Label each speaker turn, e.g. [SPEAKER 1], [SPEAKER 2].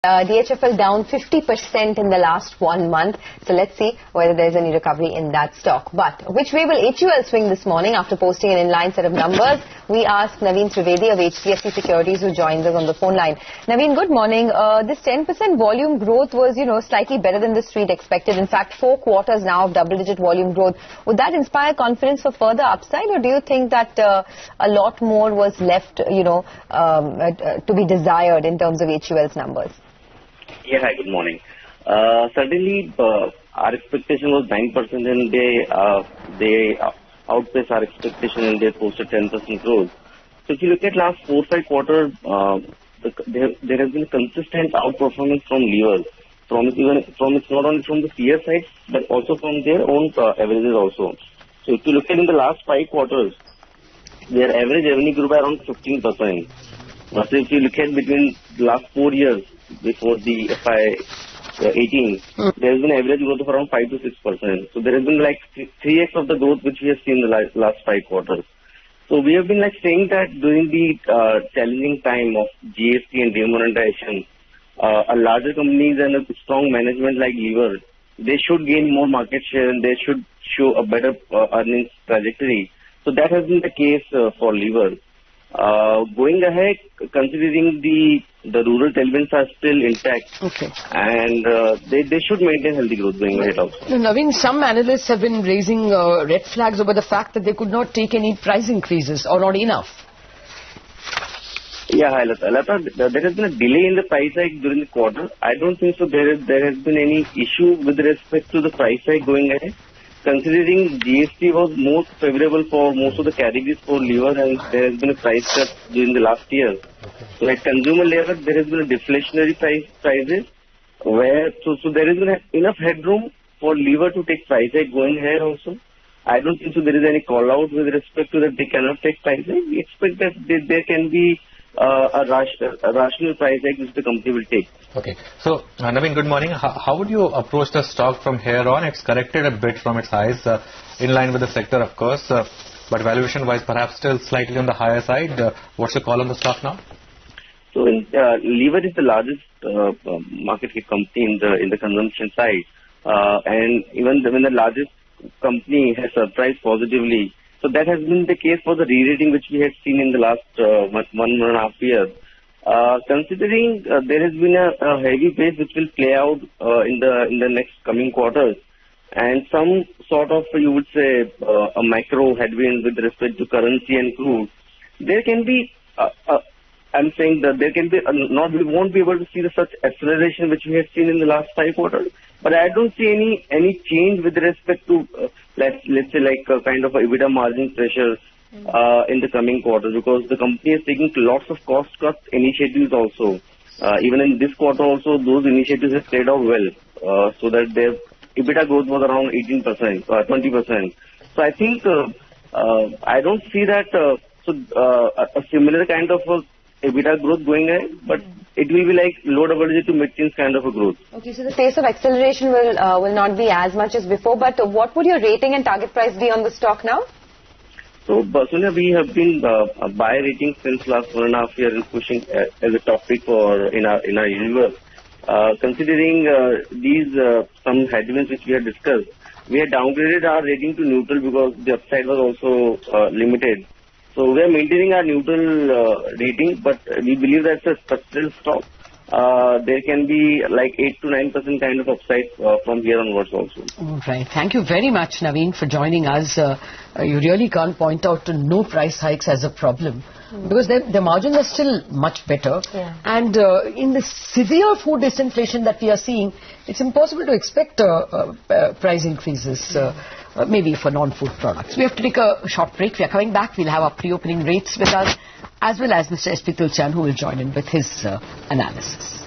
[SPEAKER 1] DHFL down 50% in the last 1 month. So let's see whether there's any recovery in that stock. But which way will HUL swing this morning after posting an inline set of numbers? We asked Naveen Trivedi of HDFC Securities, who joins us on the phone line. Naveen, good morning. This 10% volume growth was, slightly better than the street expected. In fact, 4 quarters now of double-digit volume growth. Would that inspire confidence for further upside, or do you think that a lot more was left, to be desired in terms of HUL's numbers?
[SPEAKER 2] Yeah, hi, good morning. Certainly, our expectation was 9% and they outpaced our expectation and they posted 10% growth. So if you look at last 4-5 quarters, there has been consistent outperformance from levers, it's not only from the peer side, but also from their own averages also. So if you look at in the last 5 quarters, their average revenue grew by around 15%. But if you look at between the last 4 years, before the FY 18, there has been average growth of around 5 to 6%. So there has been like 3x of the growth which we have seen in the last 5 quarters. So we have been saying that during the challenging time of GST and demonetization, a larger companies and a strong management like Lever, they should gain more market share and they should show a better earnings trajectory. So that has been the case for Lever. Going ahead, considering the rural tailwinds are still intact, and they should maintain healthy growth going ahead also.
[SPEAKER 3] Naveen, some analysts have been raising red flags over the fact that they could not take any price increases or not enough.
[SPEAKER 2] Yeah, hi Lata. There has been a delay in the price hike during the quarter. I don't think so there has been any issue with respect to the price hike going ahead. Considering GST was most favorable for most of the categories for Lever, and there has been a price cut during the last year. So at consumer level, there has been a deflationary prices, so there is enough headroom for Lever to take price hike going ahead also. I don't think so there is any call out with respect to that they cannot take price hike. We expect that there can be a rational price hike which the company will take.
[SPEAKER 4] Okay. So, Naveen, good morning. How would you approach the stock from here on? It's corrected a bit from its highs, in line with the sector, of course, but valuation-wise, perhaps still slightly on the higher side. What's your call on the stock now?
[SPEAKER 2] So, Lever is the largest market cap company in the consumption side, and even when the largest company has surprised positively. So that has been the case for the re-rating which we had seen in the last 1.5 years. Considering there has been a heavy base which will play out in the next coming quarters, and some sort of, you would say, a macro headwind with respect to currency and crude, there can be, I'm saying that there can be, we won't be able to see such acceleration which we have seen in the last 5 quarters. But I don't see any change with respect to, let's say, like a kind of a EBITDA margin pressure in the coming quarters, because the company is taking lots of cost cut initiatives also. Even in this quarter also, those initiatives have played out well, so that their EBITDA growth was around 18%, 20%. So I think I don't see that a similar kind of EBITDA growth going ahead, but it will be like low double-digit to mid-teens kind of a growth.
[SPEAKER 1] Okay, so the pace of acceleration will not be as much as before, but what would your rating and target price be on the stock now?
[SPEAKER 2] So, Sonia, we have been a buy rating since last 1.5 years and pushing as a top pick in our universe. Considering these some headwinds which we have discussed, we have downgraded our rating to neutral because the upside was also limited. So we are maintaining our neutral rating, but we believe that's a structural stock. There can be like 8 to 9% kind of upside from here onwards also.
[SPEAKER 3] All right. Thank you very much, Naveen, for joining us. You really can't point out to no price hikes as a problem, because the margins are still much better.
[SPEAKER 1] Yeah.
[SPEAKER 3] And in the severe food disinflation that we are seeing, it's impossible to expect price increases. Maybe for non-food products. We have to take a short break. We are coming back. We'll have our pre-opening rates with us, as well as Mr. S.P. Tulsian, who will join in with his analysis.